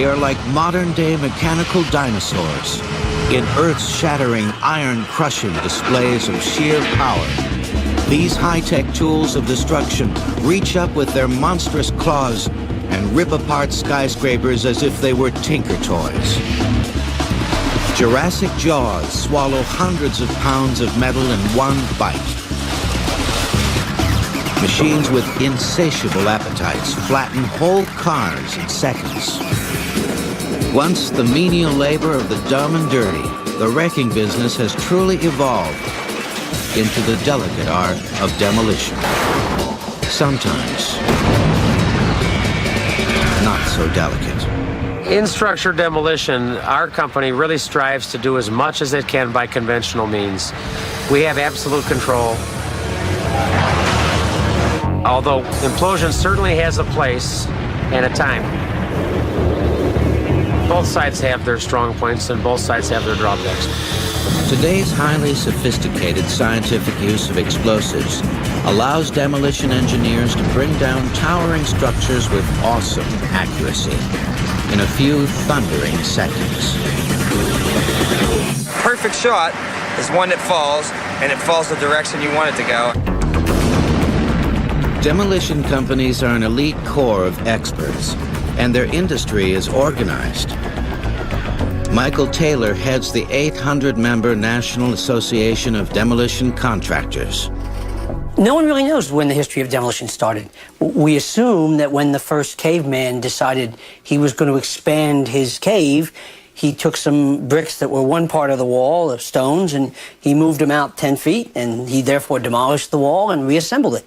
They are like modern-day mechanical dinosaurs in earth-shattering, iron-crushing displays of sheer power. These high-tech tools of destruction reach up with their monstrous claws and rip apart skyscrapers as if they were tinker toys. Jurassic jaws swallow hundreds of pounds of metal in one bite. Machines with insatiable appetites flatten whole cars in seconds. Once the menial labor of the dumb and dirty, the wrecking business has truly evolved into the delicate art of demolition. Sometimes not so delicate. In structure demolition, our company really strives to do as much as it can by conventional means. We have absolute control. Although implosion certainly has a place and a time. Both sides have their strong points and both sides have their drawbacks. Today's highly sophisticated scientific use of explosives allows demolition engineers to bring down towering structures with awesome accuracy in a few thundering seconds. Perfect shot is one that falls, and it falls the direction you want it to go. Demolition companies are an elite corps of experts, and their industry is organized. Michael Taylor heads the 800-member National Association of Demolition Contractors. No one really knows when the history of demolition started. We assume that when the first caveman decided he was going to expand his cave, he took some bricks that were one part of the wall, of stones, and he moved them out 10 feet, and he therefore demolished the wall and reassembled it.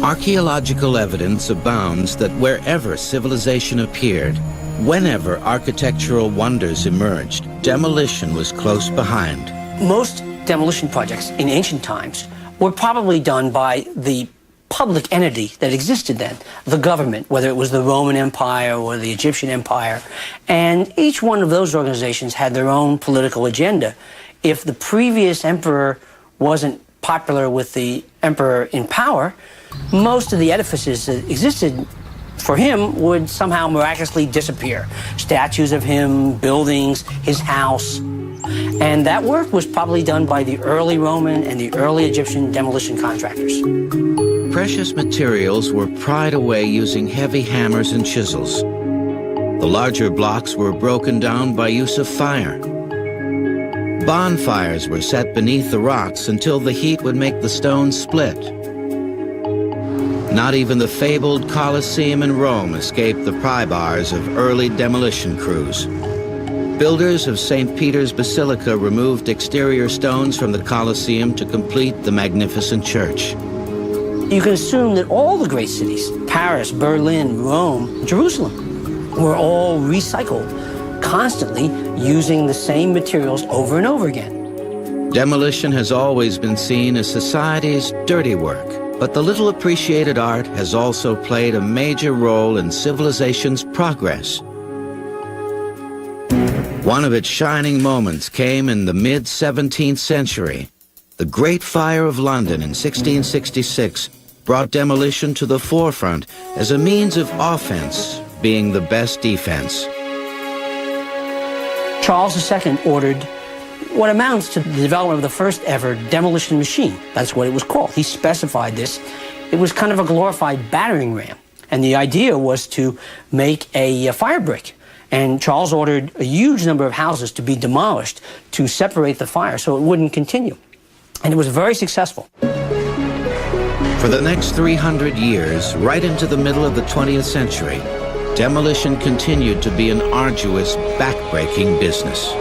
Archaeological evidence abounds that wherever civilization appeared, whenever architectural wonders emerged, demolition was close behind. Most demolition projects in ancient times were probably done by the public entity that existed then, the government, whether it was the Roman Empire or the Egyptian Empire. And each one of those organizations had their own political agenda. If the previous emperor wasn't popular with the emperor in power, most of the edifices that existed for him would somehow miraculously disappear. Statues of him, buildings, his house. And that work was probably done by the early Roman and the early Egyptian demolition contractors. Precious materials were pried away using heavy hammers and chisels. The larger blocks were broken down by use of fire. Bonfires were set beneath the rocks until the heat would make the stones split. Not even the fabled Colosseum in Rome escaped the pry bars of early demolition crews. Builders of St. Peter's Basilica removed exterior stones from the Colosseum to complete the magnificent church. You can assume that all the great cities, Paris, Berlin, Rome, Jerusalem, were all recycled, constantly using the same materials over and over again. Demolition has always been seen as society's dirty work, but the little appreciated art has also played a major role in civilization's progress. One of its shining moments came in the mid-17th century. The Great Fire of London in 1666 brought demolition to the forefront as a means of offense being the best defense. Charles II ordered what amounts to the development of the first ever demolition machine. That's what it was called. He specified this. It was kind of a glorified battering ram. And the idea was to make a fire brick. And Charles ordered a huge number of houses to be demolished to separate the fire so it wouldn't continue. And it was very successful. For the next 300 years, right into the middle of the 20th century, demolition continued to be an arduous, back-breaking business.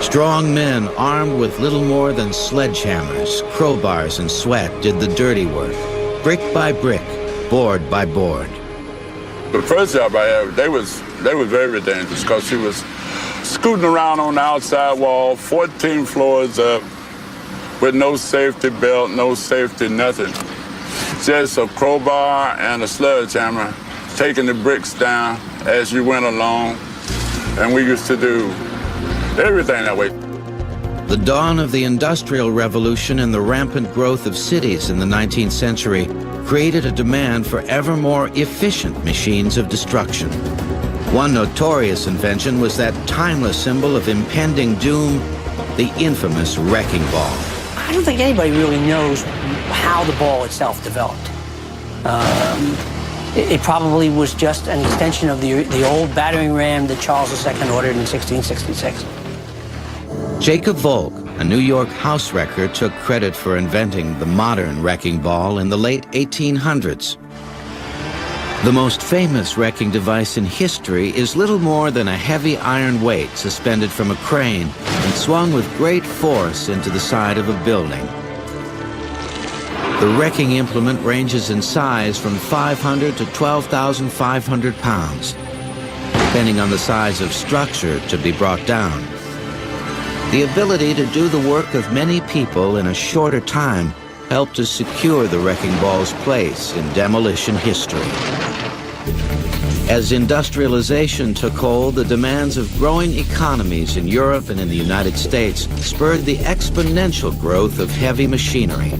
Strong men armed with little more than sledgehammers, crowbars, and sweat did the dirty work, brick by brick, board by board. The first job I had, they was very dangerous because he was scooting around on the outside wall, 14 floors up, with no safety belt, no safety, nothing. Just a crowbar and a sledgehammer, taking the bricks down as you went along. And we used to do everything that way. The dawn of the Industrial Revolution and the rampant growth of cities in the 19th century created a demand for ever more efficient machines of destruction. One notorious invention was that timeless symbol of impending doom, the infamous wrecking ball. I don't think anybody really knows how the ball itself developed. It probably was just an extension of the old battering ram that Charles II ordered in 1666. Jacob Volk, a New York house wrecker, took credit for inventing the modern wrecking ball in the late 1800s. The most famous wrecking device in history is little more than a heavy iron weight suspended from a crane and swung with great force into the side of a building. The wrecking implement ranges in size from 500 to 12,500 pounds, depending on the size of structure to be brought down. The ability to do the work of many people in a shorter time helped to secure the wrecking ball's place in demolition history. As industrialization took hold, the demands of growing economies in Europe and in the United States spurred the exponential growth of heavy machinery.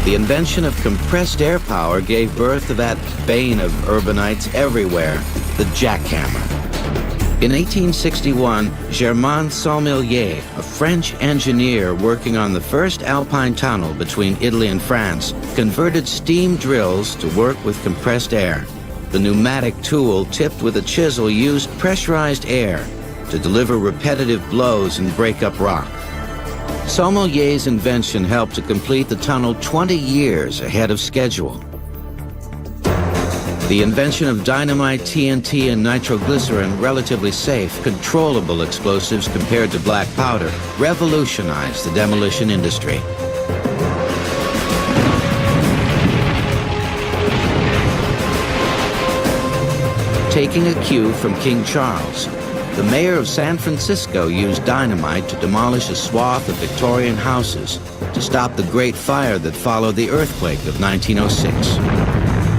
The invention of compressed air power gave birth to that bane of urbanites everywhere, the jackhammer. In 1861, Germain Saumillier, a French engineer working on the first Alpine tunnel between Italy and France, converted steam drills to work with compressed air. The pneumatic tool, tipped with a chisel, used pressurized air to deliver repetitive blows and break up rock. Saumillier's invention helped to complete the tunnel 20 years ahead of schedule. The invention of dynamite, TNT, and nitroglycerin, relatively safe, controllable explosives compared to black powder, revolutionized the demolition industry. Taking a cue from King Charles, the mayor of San Francisco used dynamite to demolish a swath of Victorian houses to stop the Great Fire that followed the earthquake of 1906.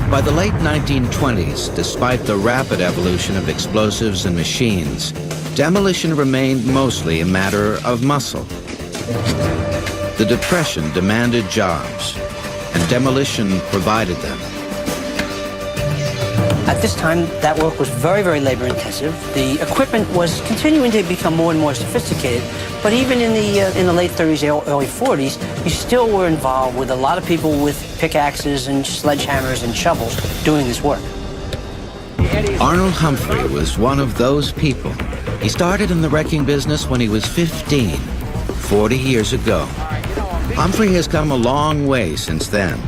By the late 1920s, despite the rapid evolution of explosives and machines, demolition remained mostly a matter of muscle. The Depression demanded jobs, and demolition provided them. At this time, that work was very, very labor-intensive. The equipment was continuing to become more and more sophisticated, but even in the late 30s, early 40s, you still were involved with a lot of people with pickaxes and sledgehammers and shovels doing this work. Arnold Humphrey was one of those people. He started in the wrecking business when he was 15, 40 years ago. Humphrey has come a long way since then.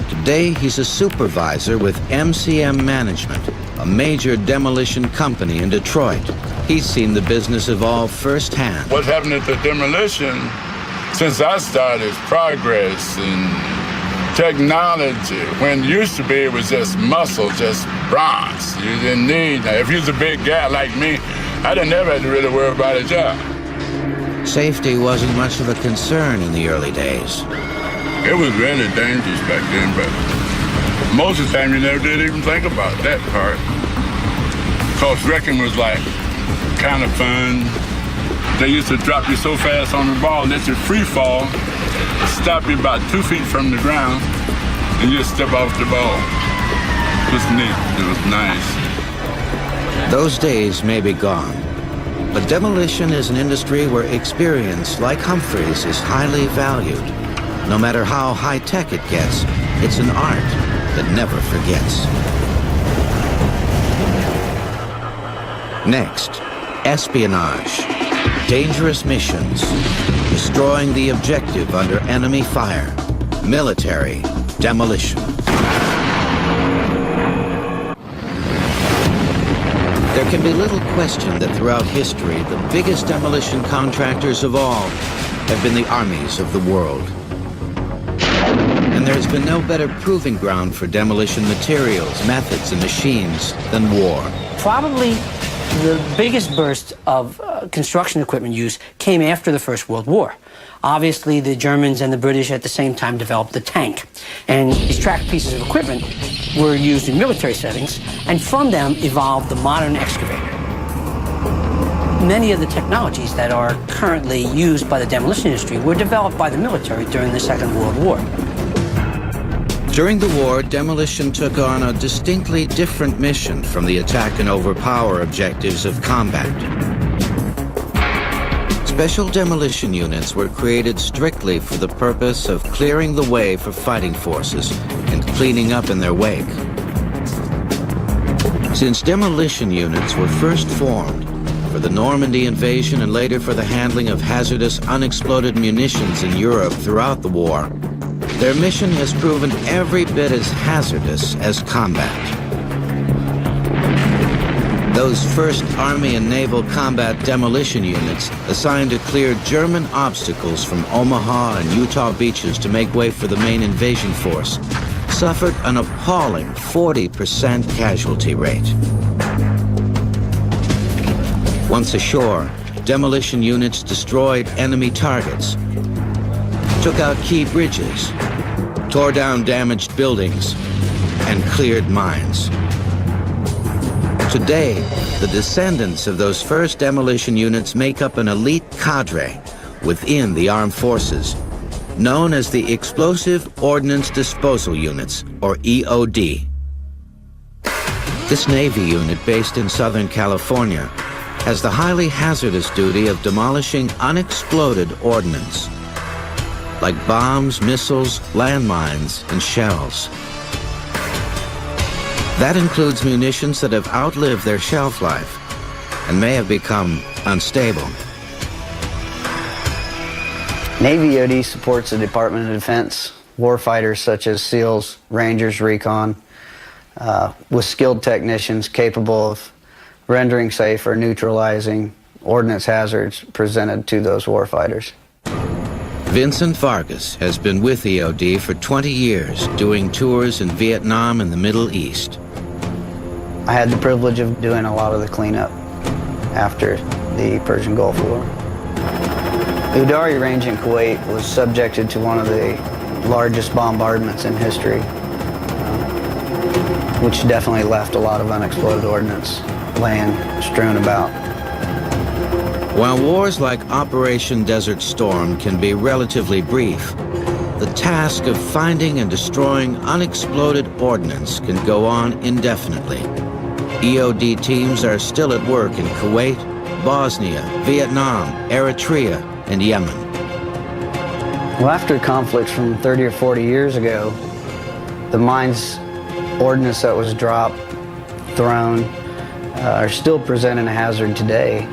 Today, he's a supervisor with MCM Management, a major demolition company in Detroit. He's seen the business evolve firsthand. What's happened at the demolition since I started is progress and technology. When it used to be, it was just muscle, just bronze. You didn't need, if you was a big guy like me, I didn't ever have to really worry about a job. Safety wasn't much of a concern in the early days. It was really dangerous back then, but most of the time you never did even think about that part. Because wrecking was like kind of fun. They used to drop you so fast on the ball that you free fall, stop you about 2 feet from the ground, and you step off the ball. It was neat, it was nice. Those days may be gone, but demolition is an industry where experience, like Humphrey's, is highly valued. No matter how high-tech it gets, it's an art that never forgets. Next, espionage. Dangerous missions. Destroying the objective under enemy fire. Military demolition. There can be little question that throughout history, the biggest demolition contractors of all have been the armies of the world. And there's been no better proving ground for demolition materials, methods, and machines than war. Probably the biggest burst of construction equipment use came after the First World War. Obviously, the Germans and the British at the same time developed the tank. And these tracked pieces of equipment were used in military settings, and from them evolved the modern excavator. Many of the technologies that are currently used by the demolition industry were developed by the military during the Second World War. During the war, Demolition took on a distinctly different mission from the attack and overpower objectives of combat. Special demolition units were created strictly for the purpose of clearing the way for fighting forces and cleaning up in their wake. Since demolition units were first formed for the Normandy invasion and later for the handling of hazardous unexploded munitions in Europe throughout the war, their mission has proven every bit as hazardous as combat. Those first Army and Naval combat demolition units assigned to clear German obstacles from Omaha and Utah beaches to make way for the main invasion force suffered an appalling 40% casualty rate. Once ashore, demolition units destroyed enemy targets, took out key bridges, tore down damaged buildings, and cleared mines. Today, the descendants of those first demolition units make up an elite cadre within the armed forces, known as the Explosive Ordnance Disposal Units, or EOD. This Navy unit, based in Southern California, has the highly hazardous duty of demolishing unexploded ordnance, like bombs, missiles, landmines, and shells. That includes munitions that have outlived their shelf life and may have become unstable. Navy EOD supports the Department of Defense, warfighters such as SEALs, Rangers, Recon, with skilled technicians capable of rendering safe or neutralizing ordnance hazards presented to those warfighters. Vincent Vargas has been with EOD for 20 years, doing tours in Vietnam and the Middle East. I had the privilege of doing a lot of the cleanup after the Persian Gulf War. The Udari Range in Kuwait was subjected to one of the largest bombardments in history, which definitely left a lot of unexploded ordnance laying strewn about. While wars like Operation Desert Storm can be relatively brief, the task of finding and destroying unexploded ordnance can go on indefinitely. EOD teams are still at work in Kuwait, Bosnia, Vietnam, Eritrea, and Yemen. Well, after conflicts from 30 or 40 years ago, the mines, ordnance that was dropped, thrown, are still presenting a hazard today.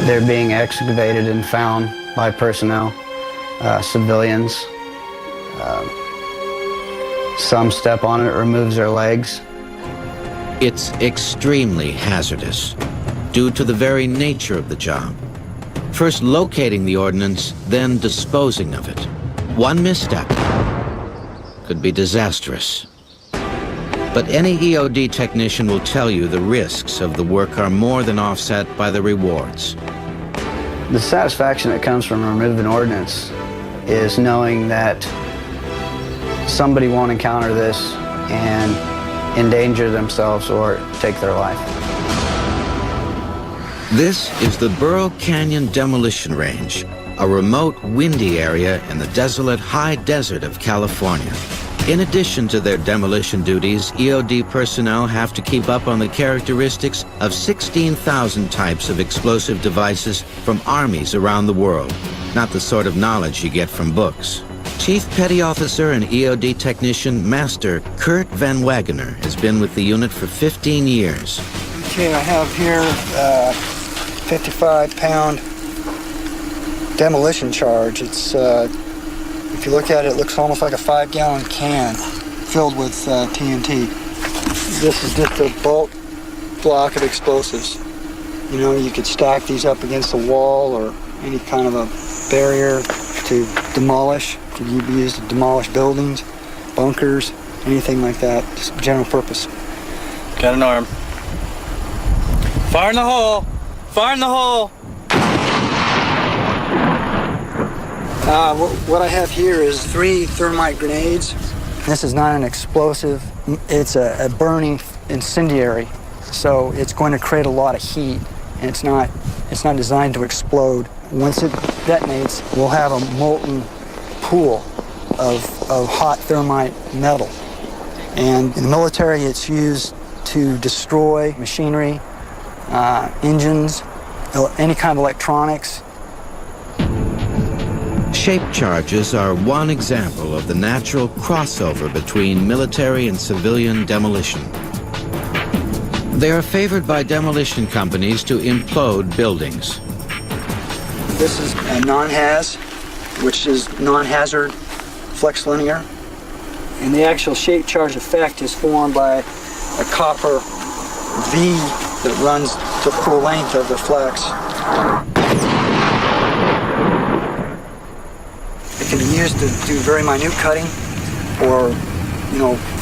They're being excavated and found by personnel, civilians. Some step on it, removes their legs. It's extremely hazardous due to the very nature of the job. First locating the ordnance, then disposing of it. One misstep could be disastrous. But any EOD technician will tell you the risks of the work are more than offset by the rewards. The satisfaction that comes from removing ordnance is knowing that somebody won't encounter this and endanger themselves or take their life. This is the Burro Canyon Demolition Range, a remote, windy area in the desolate high desert of California. In addition to their demolition duties, EOD personnel have to keep up on the characteristics of 16,000 types of explosive devices from armies around the world. Not the sort of knowledge you get from books. Chief Petty Officer and EOD Technician Master Kurt Van Wagener has been with the unit for 15 years. Okay, I have here 55-pound demolition charge. It's, if you look at it, it looks almost like a 5-gallon can filled with TNT. This is just a bulk block of explosives. You know, you could stack these up against a wall or any kind of a barrier to demolish. Could be used to demolish buildings, bunkers, anything like that, just general purpose. Got an arm. Fire in the hole! Fire in the hole! What I have here is 3 thermite grenades. This is not an explosive, it's a burning incendiary. So it's going to create a lot of heat, and it's not designed to explode. Once it detonates, we'll have a molten pool of hot thermite metal. And in the military, it's used to destroy machinery, engines, any kind of electronics. Shape charges are one example of the natural crossover between military and civilian demolition. They are favored by demolition companies to implode buildings. This is a non-haz, which is non-hazard flex linear. And the actual shape charge effect is formed by a copper V that runs the full length of the flex. It can be used to do very minute cutting, or,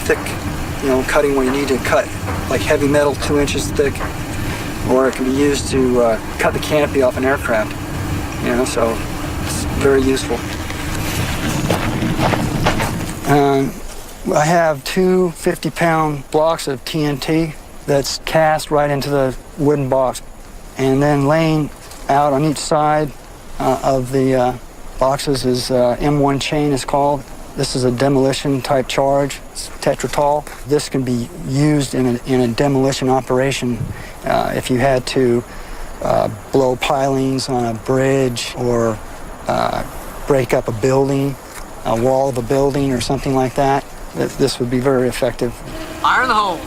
thick, cutting where you need to cut like heavy metal 2 inches thick, or it can be used to cut the canopy off an aircraft. So it's very useful. I have two 50-pound blocks of TNT that's cast right into the wooden box, and then laying out on each side of the boxes is M1 chain is called. This is a demolition type charge. It's tetratol. This can be used in a demolition operation if you had to blow pilings on a bridge, or break up a building, a wall of a building or something like that. This would be very effective. Fire in the hole.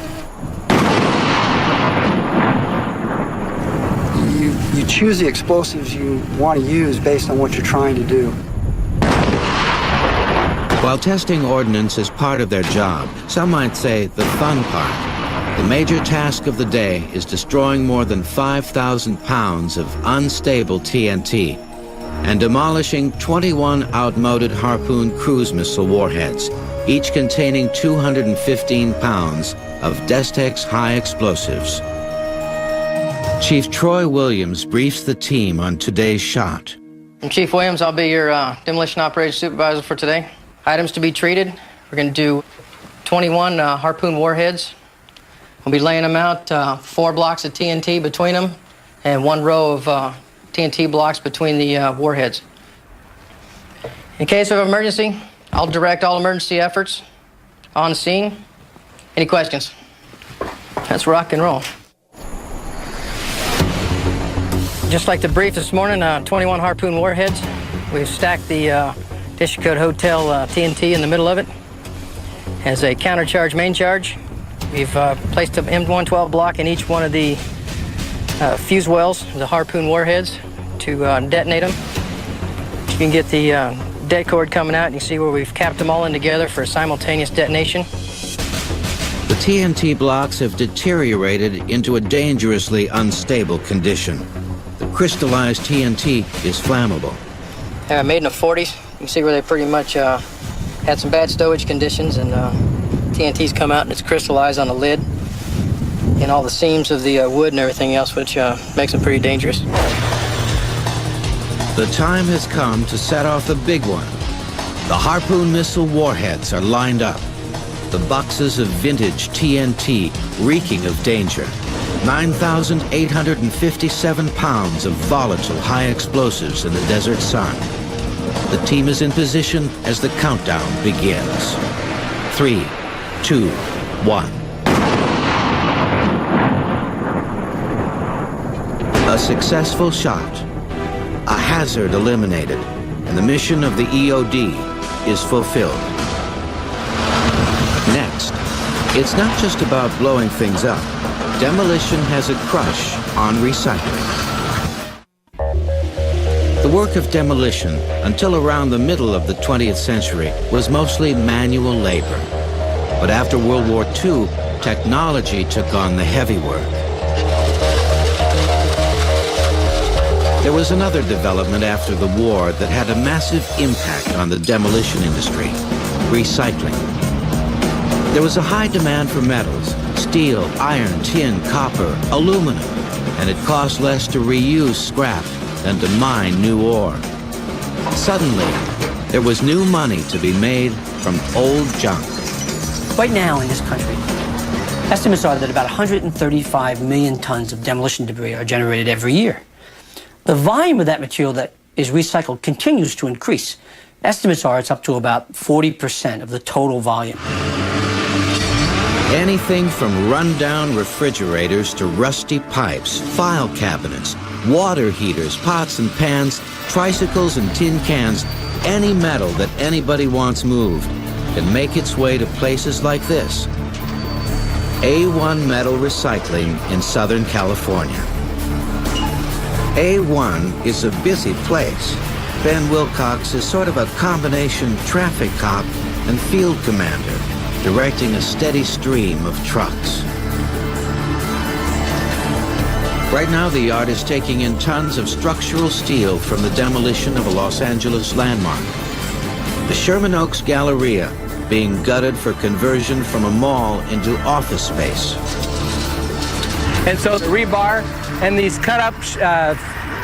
You choose the explosives you want to use based on what you're trying to do. While testing ordnance is part of their job, some might say the fun part. The major task of the day is destroying more than 5,000 pounds of unstable TNT and demolishing 21 outmoded Harpoon cruise missile warheads, each containing 215 pounds of Destex high explosives. Chief Troy Williams briefs the team on today's shot. I'm Chief Williams. I'll be your demolition operations supervisor for today. Items to be treated. We're going to do 21 Harpoon warheads. We'll be laying them out, 4 blocks of TNT between them, and 1 row of TNT blocks between the warheads. In case of emergency, I'll direct all emergency efforts on scene. Any questions? Let's rock and roll. Just like the brief this morning, 21 Harpoon warheads. We've stacked the District Code Hotel TNT in the middle of it as a countercharge main charge. We've placed an M112 block in each one of the fuse wells, the Harpoon warheads, to detonate them. You can get the det cord coming out, and you see where we've capped them all in together for a simultaneous detonation. The TNT blocks have deteriorated into a dangerously unstable condition. The crystallized TNT is flammable. Made in the 40s. You can see where they pretty much had some bad stowage conditions, and TNT's come out and it's crystallized on the lid and all the seams of the wood and everything else, which makes them pretty dangerous. The time has come to set off the big one. The Harpoon missile warheads are lined up. The boxes of vintage TNT reeking of danger. 9,857 pounds of volatile high explosives in the desert sun. The team is in position as the countdown begins. 3, 2, 1. A successful shot, a hazard eliminated, and the mission of the EOD is fulfilled. Next, it's not just about blowing things up. Demolition has a crush on recycling. The work of demolition, until around the middle of the 20th century, was mostly manual labor. But after World War II, technology took on the heavy work. There was another development after the war that had a massive impact on the demolition industry: recycling. There was a high demand for metals: steel, iron, tin, copper, aluminum, and it cost less to reuse scrap than to mine new ore. Suddenly, there was new money to be made from old junk. Right now in this country, estimates are that about 135 million tons of demolition debris are generated every year. The volume of that material that is recycled continues to increase Estimates are it's up to about 40% of the total volume. Anything from rundown refrigerators to rusty pipes, file cabinets, water heaters, pots and pans, tricycles and tin cans, any metal that anybody wants moved can make its way to places like this. A1 Metal Recycling in Southern California. A1 is a busy place. Ben Wilcox is sort of a combination traffic cop and field commander, directing a steady stream of trucks. Right now, the yard is taking in tons of structural steel from the demolition of a Los Angeles landmark. The Sherman Oaks Galleria, being gutted for conversion from a mall into office space. And so the rebar and these cut-up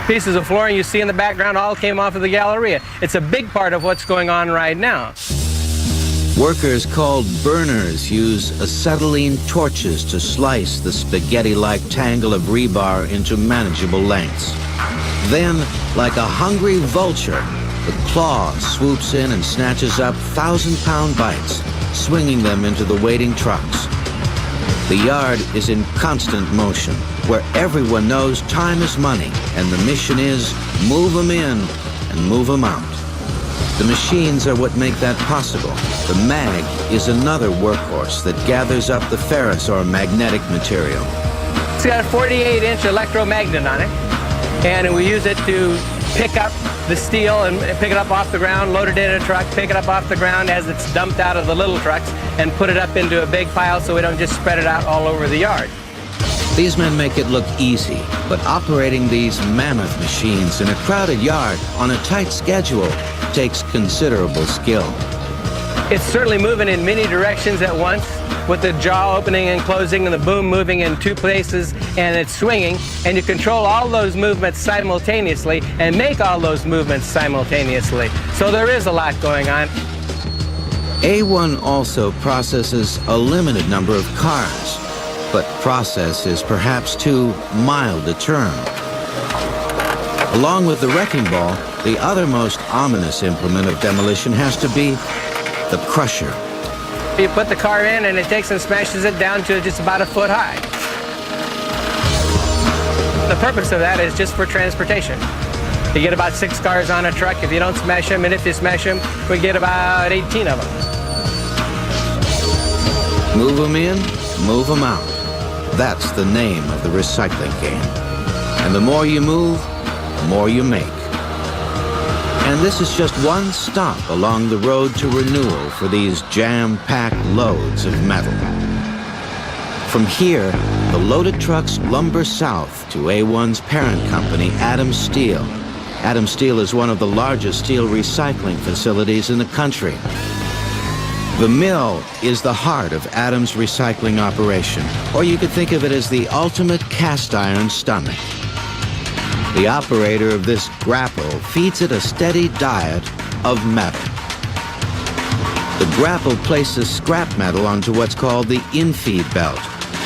pieces of flooring you see in the background all came off of the Galleria. It's a big part of what's going on right now. Workers called burners use acetylene torches to slice the spaghetti-like tangle of rebar into manageable lengths. Then, like a hungry vulture, the claw swoops in and snatches up 1,000-pound bites, swinging them into the waiting trucks. The yard is in constant motion, where everyone knows time is money, and the mission is move them in and move them out. The machines are what make that possible. The mag is another workhorse that gathers up the ferrous or magnetic material. It's got a 48-inch electromagnet on it, and we use it to pick up the steel and pick it up off the ground, load it in a truck, pick it up off the ground as it's dumped out of the little trucks, and put it up into a big pile so we don't just spread it out all over the yard. These men make it look easy, but operating these mammoth machines in a crowded yard on a tight schedule takes considerable skill. It's certainly moving in many directions at once, with the jaw opening and closing and the boom moving in two places, and it's swinging, and you control all those movements simultaneously and make all those movements simultaneously. So there is a lot going on. A1 also processes a limited number of cars, but process is perhaps too mild a term. Along with the wrecking ball, the other most ominous implement of demolition has to be the crusher. You put the car in and it takes and smashes it down to just about a foot high. The purpose of that is just for transportation. You get about 6 cars on a truck if you don't smash them, and if you smash them, we get about 18 of them. Move them in, move them out. That's the name of the recycling game. And the more you move, the more you make. And this is just one stop along the road to renewal for these jam-packed loads of metal. From here, the loaded trucks lumber south to A1's parent company, Adams Steel. Adams Steel is one of the largest steel recycling facilities in the country. The mill is the heart of Adams' recycling operation, or you could think of it as the ultimate cast iron stomach. The operator of this grapple feeds it a steady diet of metal. The grapple places scrap metal onto what's called the infeed belt,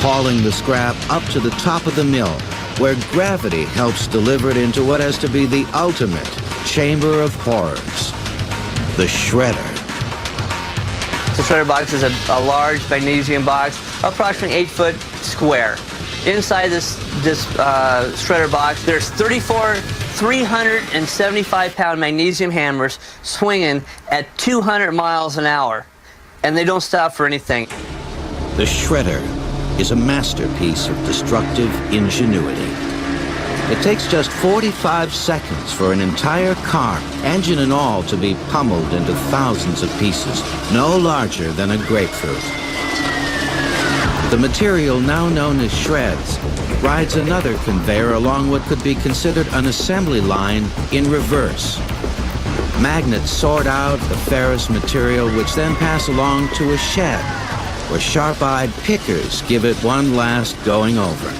hauling the scrap up to the top of the mill, where gravity helps deliver it into what has to be the ultimate chamber of horrors, the shredder. The shredder box is a large magnesium box, approximately 8 foot square. Inside this shredder box, there's 34 375-pound magnesium hammers swinging at 200 miles an hour, and they don't stop for anything. The shredder is a masterpiece of destructive ingenuity. It takes just 45 seconds for an entire car, engine and all, to be pummeled into thousands of pieces, no larger than a grapefruit. The material, now known as shreds, rides another conveyor along what could be considered an assembly line in reverse. Magnets sort out the ferrous material, which then pass along to a shed, where sharp-eyed pickers give it one last going over.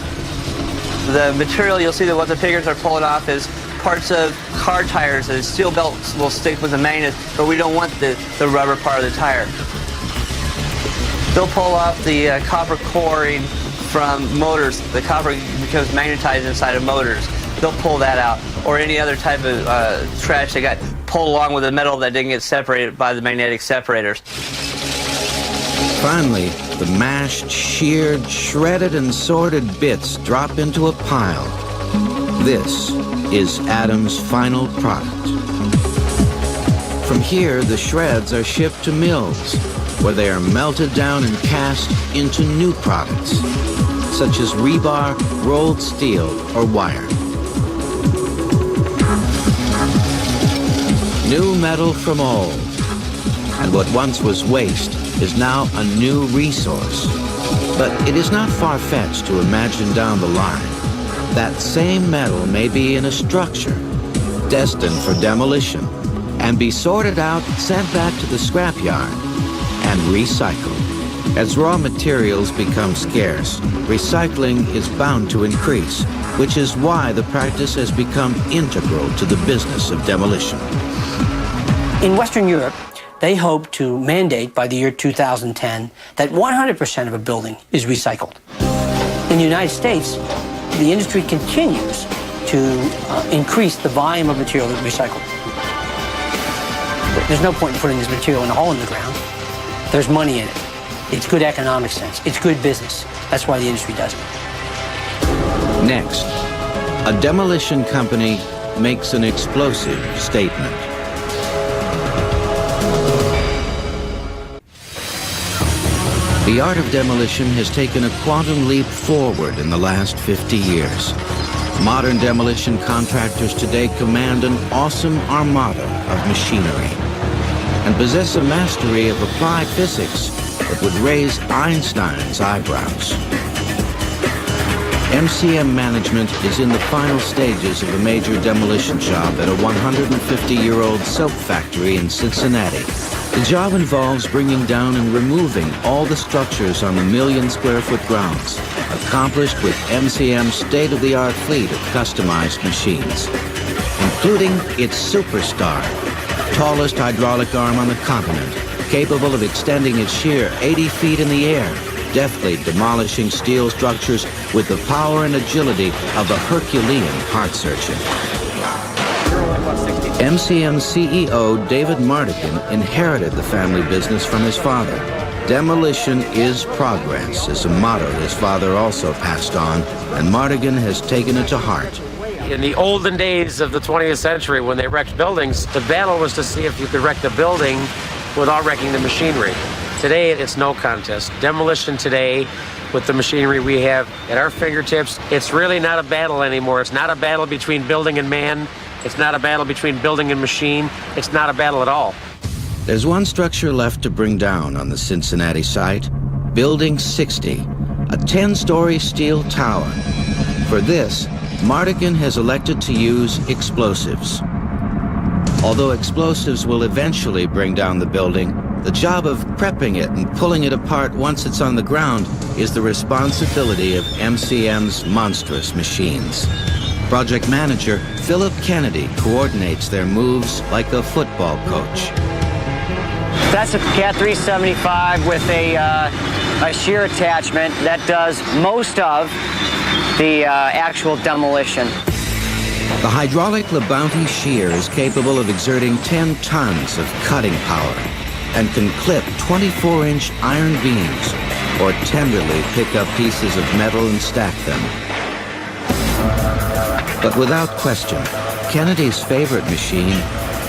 The material, you'll see that what the pickers are pulling off is parts of car tires. The steel belt will stick with the magnet, but we don't want the rubber part of the tire. They'll pull off the copper coring from motors. The copper becomes magnetized inside of motors. They'll pull that out, or any other type of trash they got. pull along with the metal that didn't get separated by the magnetic separators. Finally, the mashed, sheared, shredded, and sorted bits drop into a pile. This is Adam's final product. From here, the shreds are shipped to mills, where they are melted down and cast into new products, such as rebar, rolled steel, or wire. New metal from old, and what once was waste is now a new resource. But it is not far-fetched to imagine down the line that same metal may be in a structure destined for demolition and be sorted out, sent back to the scrapyard, and recycled. As raw materials become scarce, recycling is bound to increase, which is why the practice has become integral to the business of demolition. In Western Europe, they hope to mandate by the year 2010 that 100% of a building is recycled. In the United States, the industry continues to increase the volume of material that's recycled. There's no point in putting this material in a hole in the ground. There's money in it. It's good economic sense. It's good business. That's why the industry does it. Next, a demolition company makes an explosive statement. The art of demolition has taken a quantum leap forward in the last 50 years. Modern demolition contractors today command an awesome armada of machinery and possess a mastery of applied physics that would raise Einstein's eyebrows. MCM management is in the final stages of a major demolition job at a 150-year-old soap factory in Cincinnati. The job involves bringing down and removing all the structures on the million-square-foot grounds, accomplished with MCM's state-of-the-art fleet of customized machines, including its superstar, tallest hydraulic arm on the continent, capable of extending its shear 80 feet in the air, deftly demolishing steel structures with the power and agility of a Herculean heart surgeon. MCM CEO David Mardigan inherited the family business from his father. Demolition is progress is a motto his father also passed on, and Mardigan has taken it to heart. In the olden days of the 20th century, when they wrecked buildings, the battle was to see if you could wreck the building without wrecking the machinery. Today, it's no contest. Demolition today, with the machinery we have at our fingertips, it's really not a battle anymore. It's not a battle between building and man. It's not a battle between building and machine. It's not a battle at all. There's one structure left to bring down on the Cincinnati site, Building 60, a 10-story steel tower. For this, Mardigan has elected to use explosives. Although explosives will eventually bring down the building, the job of prepping it and pulling it apart once it's on the ground is the responsibility of MCM's monstrous machines. Project manager Philip Kennedy coordinates their moves like a football coach. That's a Cat 375 with a shear attachment that does most of the actual demolition. The hydraulic LeBounty shear is capable of exerting 10 tons of cutting power and can clip 24-inch iron beams or tenderly pick up pieces of metal and stack them. But without question, Kennedy's favorite machine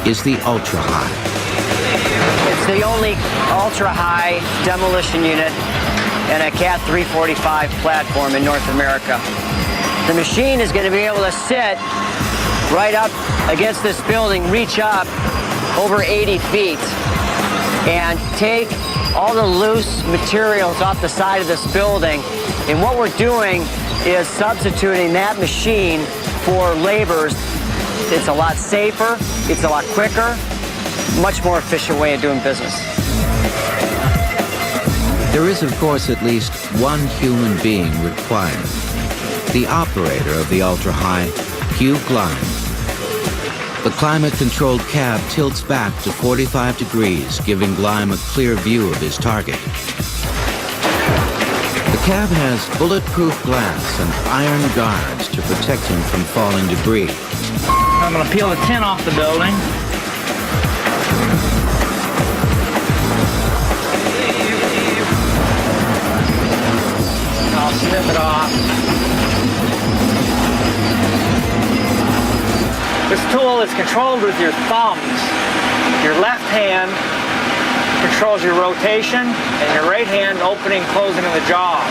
is the ultra-high. It's the only ultra-high demolition unit and a Cat 345 platform in North America. The machine is going to be able to sit right up against this building, reach up over 80 feet, and take all the loose materials off the side of this building. And what we're doing is substituting that machine for laborers. It's a lot safer, it's a lot quicker, much more efficient way of doing business. There is, of course, at least one human being required. The operator of the ultra-high, Hugh Gleim. The climate-controlled cab tilts back to 45 degrees, giving Gleim a clear view of his target. The cab has bulletproof glass and iron guards to protect him from falling debris. I'm going to peel the tin off the building. I'll snip it off. This tool is controlled with your thumbs. Your left hand controls your rotation, and your right hand opening and closing of the jaws.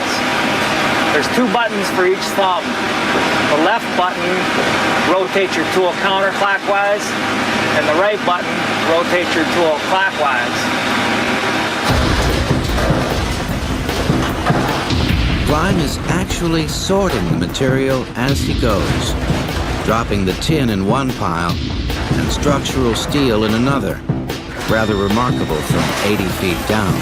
There's 2 buttons for each thumb. The left button rotates your tool counterclockwise, and the right button rotates your tool clockwise. Klein is actually sorting the material as he goes, dropping the tin in one pile and structural steel in another. Rather remarkable from 80 feet down.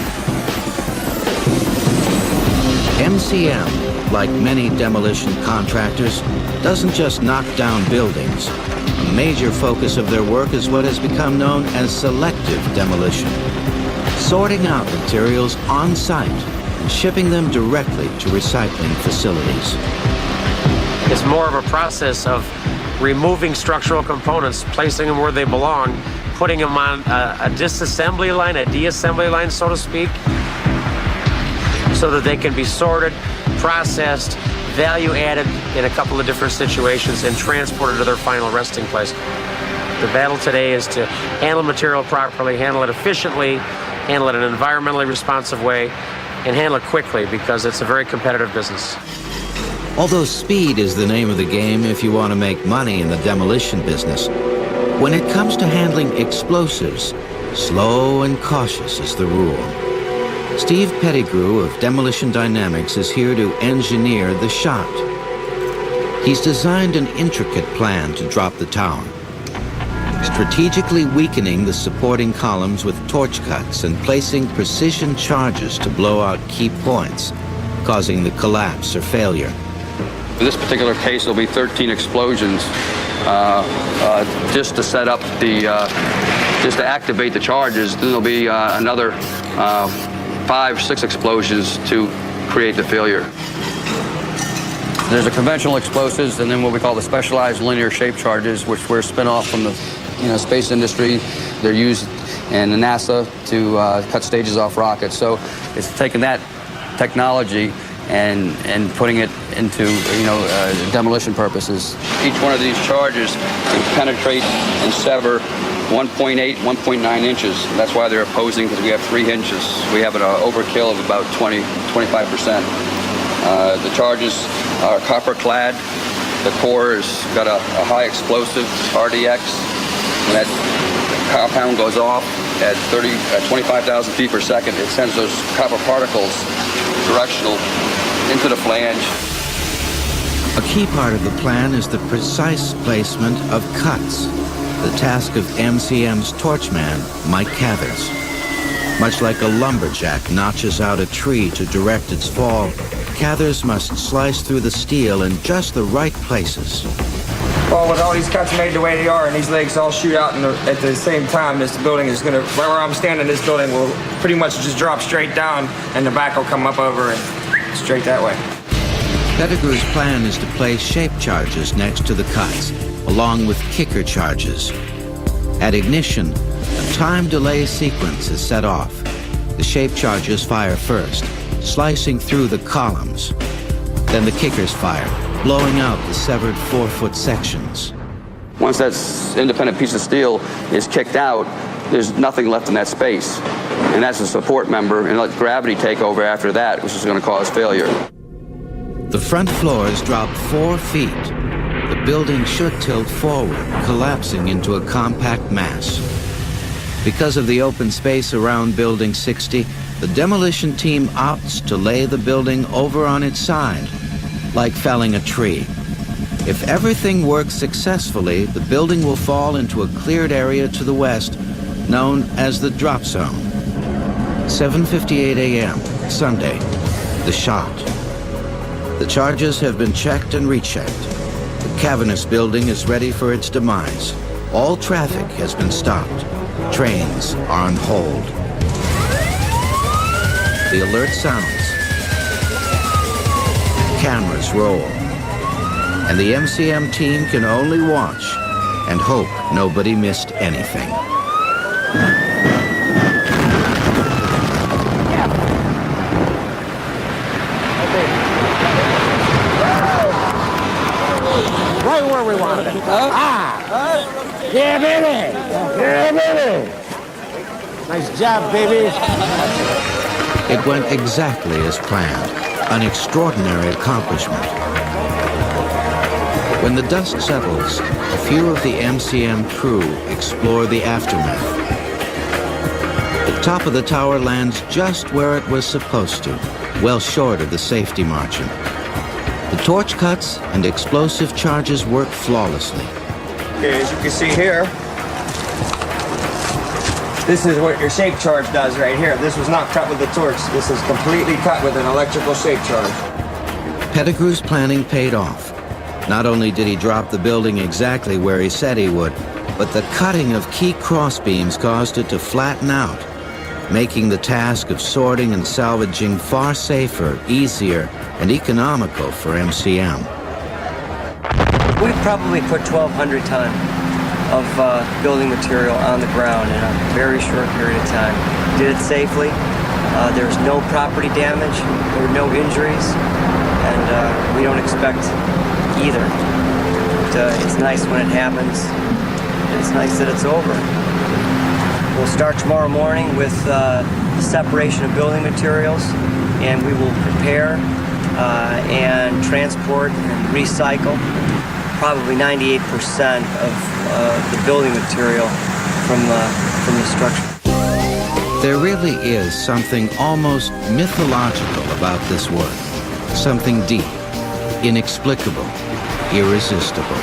MCM, like many demolition contractors, doesn't just knock down buildings. A major focus of their work is what has become known as selective demolition, sorting out materials on site and shipping them directly to recycling facilities. It's more of a process of removing structural components, placing them where they belong, putting them on a disassembly line, a de-assembly line, so to speak, so that they can be sorted, processed, value added in a couple of different situations, and transported to their final resting place. The battle today is to handle material properly, handle it efficiently, handle it in an environmentally responsive way, and handle it quickly, because it's a very competitive business. Although speed is the name of the game if you want to make money in the demolition business, when it comes to handling explosives, slow and cautious is the rule. Steve Pettigrew of Demolition Dynamics is here to engineer the shot. He's designed an intricate plan to drop the tower, strategically weakening the supporting columns with torch cuts and placing precision charges to blow out key points, causing the collapse or failure. In this particular case, there'll be 13 explosions just to set up the, just to activate the charges. Then there'll be another 5, 6 explosions to create the failure. There's the conventional explosives, and then what we call the specialized linear shape charges, which were spin off from the space industry. They're used in NASA to cut stages off rockets. So it's taking that technology and putting it into demolition purposes. Each one of these charges can penetrate and sever 1.8, 1.9 inches. That's why they're opposing, because we have 3 inches. We have an overkill of about 20, 25%. The charges are copper clad. The core has got a high explosive RDX. When that compound goes off at 25,000 feet per second, it sends those copper particles directional into the flange. A key part of the plan is the precise placement of cuts, the task of MCM's torchman, Mike Cathers. Much like a lumberjack notches out a tree to direct its fall, Cathers must slice through the steel in just the right places. Well, with all these cuts made the way they are, and these legs all shoot out at the same time, this building is going to, right where I'm standing, this building will pretty much just drop straight down, and the back will come up over and straight that way. Pettigrew's plan is to place shape charges next to the cuts, along with kicker charges. At ignition, a time delay sequence is set off. The shape charges fire first, slicing through the columns. Then the kickers fire, blowing out the severed 4-foot sections. Once that independent piece of steel is kicked out, there's nothing left in that space. And that's a support member, and let gravity take over after that, which is going to cause failure. The front floors drop 4 feet. The building should tilt forward, collapsing into a compact mass. Because of the open space around Building 60, the demolition team opts to lay the building over on its side, like felling a tree. If everything works successfully, the building will fall into a cleared area to the west, known as the drop zone. 7:58 a.m., Sunday, the shot. The charges have been checked and rechecked. The cavernous building is ready for its demise. All traffic has been stopped. Trains are on hold. The alert sounds. Cameras roll. And the MCM team can only watch and hope nobody missed anything. Yeah, baby! Yeah, baby! Nice job, baby! It went exactly as planned, an extraordinary accomplishment. When the dust settles, a few of the MCM crew explore the aftermath. The top of the tower lands just where it was supposed to, well short of the safety margin. The torch cuts and explosive charges work flawlessly. Okay, as you can see here, this is what your shape charge does right here. This was not cut with the torch. This is completely cut with an electrical shape charge. Pettigrew's planning paid off. Not only did he drop the building exactly where he said he would, but the cutting of key crossbeams caused it to flatten out, making the task of sorting and salvaging far safer, easier, and economical for MCM. We probably put 1,200 ton of building material on the ground in a very short period of time. Did it safely. There's no property damage, there were no injuries, and we don't expect either. But, it's nice when it happens. It's nice that it's over. We'll start tomorrow morning with the separation of building materials, and we will prepare and transport and recycle probably 98% of the building material from the structure. There really is something almost mythological about this work. Something deep, inexplicable, irresistible.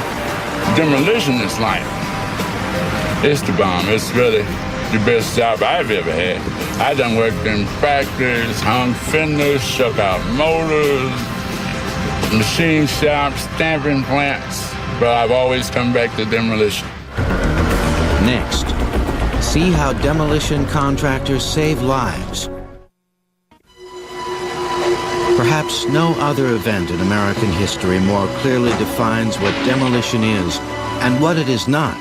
Demolition is like, it's the bomb. It's really the best job I've ever had. I done worked in factories, hung fenders, shook out motors, machine shops, stamping plants, but I've always come back to demolition. Next, see how demolition contractors save lives. Perhaps no other event in American history more clearly defines what demolition is and what it is not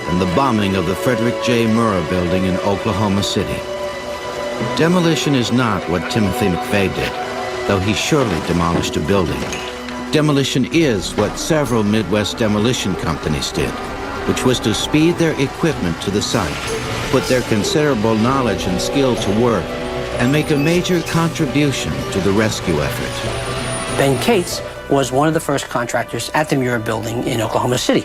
than the bombing of the Frederick J. Murrah building in Oklahoma City. Demolition is not what Timothy McVeigh did, though he surely demolished a building. Demolition is what several Midwest demolition companies did, which was to speed their equipment to the site, put their considerable knowledge and skill to work, and make a major contribution to the rescue effort. Ben Cates was one of the first contractors at the Murrah building in Oklahoma City.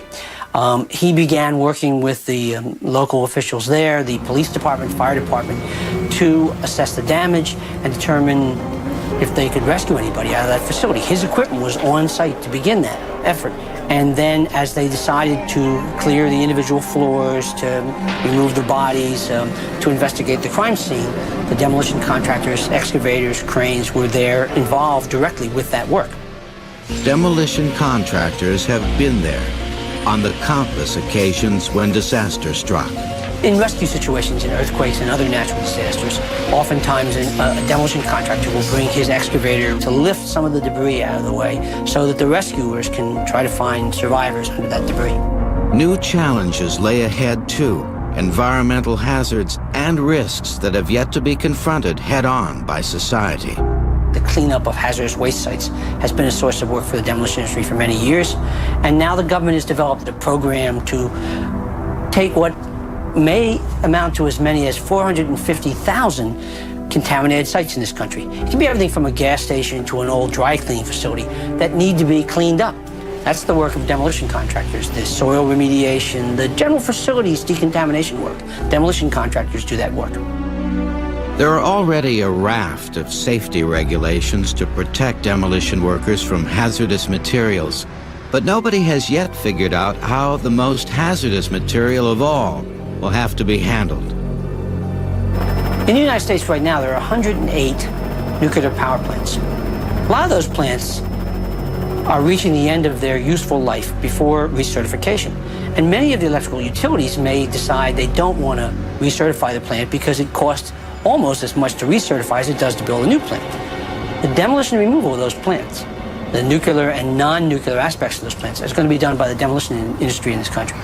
He began working with the local officials there, the police department, fire department, to assess the damage and determine if they could rescue anybody out of that facility. His equipment was on site to begin that effort. And then as they decided to clear the individual floors, to remove the bodies, to investigate the crime scene, the demolition contractors, excavators, cranes were there involved directly with that work. Demolition contractors have been there on the countless occasions when disaster struck. In rescue situations, in earthquakes and other natural disasters, oftentimes a demolition contractor will bring his excavator to lift some of the debris out of the way so that the rescuers can try to find survivors under that debris. New challenges lay ahead too, environmental hazards and risks that have yet to be confronted head-on by society. The cleanup of hazardous waste sites has been a source of work for the demolition industry for many years, and now the government has developed a program to take what may amount to as many as 450,000 contaminated sites in this country. It can be everything from a gas station to an old dry cleaning facility that need to be cleaned up. That's the work of demolition contractors, the soil remediation, the general facilities decontamination work. Demolition contractors do that work. There are already a raft of safety regulations to protect demolition workers from hazardous materials, but nobody has yet figured out how the most hazardous material of all will have to be handled. In the United States right now, there are 108 nuclear power plants. A lot of those plants are reaching the end of their useful life before recertification. And many of the electrical utilities may decide they don't want to recertify the plant because it costs almost as much to recertify as it does to build a new plant. The demolition and removal of those plants, the nuclear and non-nuclear aspects of those plants, is going to be done by the demolition industry in this country.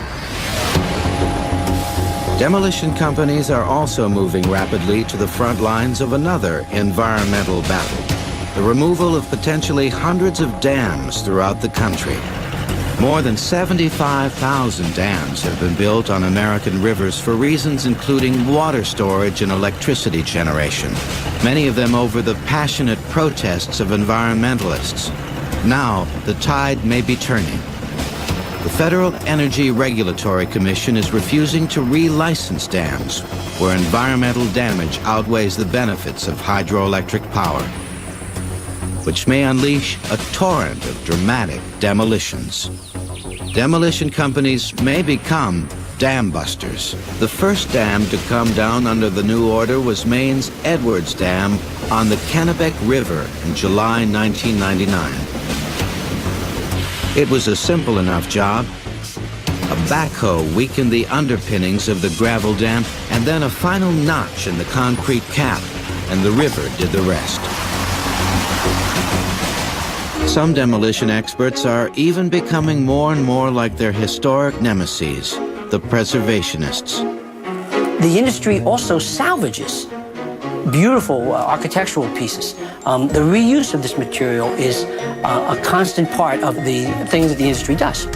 Demolition companies are also moving rapidly to the front lines of another environmental battle, the removal of potentially hundreds of dams throughout the country. More than 75,000 dams have been built on American rivers for reasons including water storage and electricity generation, many of them over the passionate protests of environmentalists. Now, the tide may be turning. The Federal Energy Regulatory Commission is refusing to relicense dams where environmental damage outweighs the benefits of hydroelectric power, which may unleash a torrent of dramatic demolitions. Demolition companies may become dam busters. The first dam to come down under the new order was Maine's Edwards Dam on the Kennebec River in July 1999. It was a simple enough job. A backhoe weakened the underpinnings of the gravel dam, and then a final notch in the concrete cap, and the river did the rest. Some demolition experts are even becoming more and more like their historic nemesis, the preservationists. The industry also salvages beautiful architectural pieces. The reuse of this material is a constant part of the things that the industry does.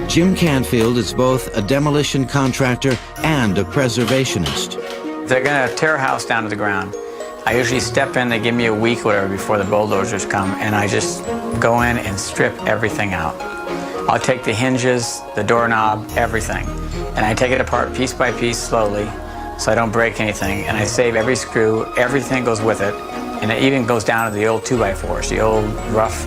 Jim Canfield is both a demolition contractor and a preservationist. They're going to tear a house down to the ground. I usually step in, they give me a week or whatever before the bulldozers come, and I just go in and strip everything out. I'll take the hinges, the doorknob, everything, and I take it apart piece by piece slowly so I don't break anything, and I save every screw, everything goes with it, and it even goes down to the old 2x4s. The old rough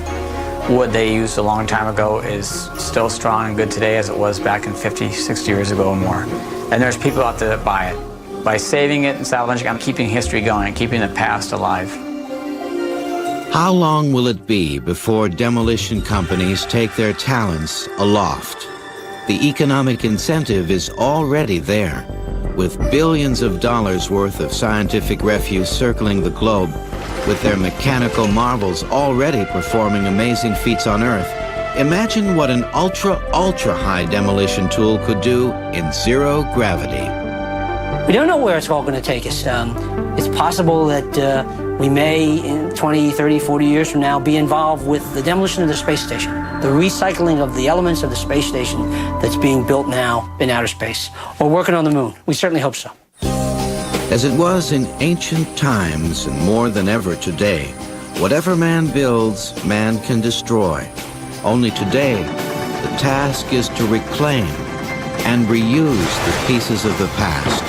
wood they used a long time ago is still strong and good today as it was back in 50, 60 years ago or more. And there's people out there that buy it. By saving it and salvaging, I'm keeping history going, keeping the past alive. How long will it be before demolition companies take their talents aloft? The economic incentive is already there, with billions of dollars worth of scientific refuse circling the globe, with their mechanical marvels already performing amazing feats on Earth. Imagine what an ultra-high demolition tool could do in zero gravity. We don't know where it's all going to take us. It's possible that we may, in 20, 30, 40 years from now, be involved with the demolition of the space station, the recycling of the elements of the space station that's being built now in outer space, or working on the moon. We certainly hope so. As it was in ancient times and more than ever today, whatever man builds, man can destroy. Only today, the task is to reclaim and reuse the pieces of the past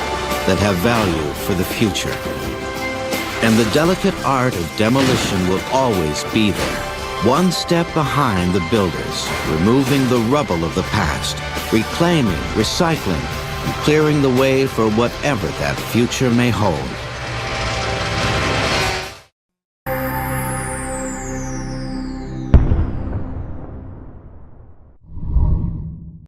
that have value for the future. And the delicate art of demolition will always be there, one step behind the builders, removing the rubble of the past, reclaiming, recycling, and clearing the way for whatever that future may hold.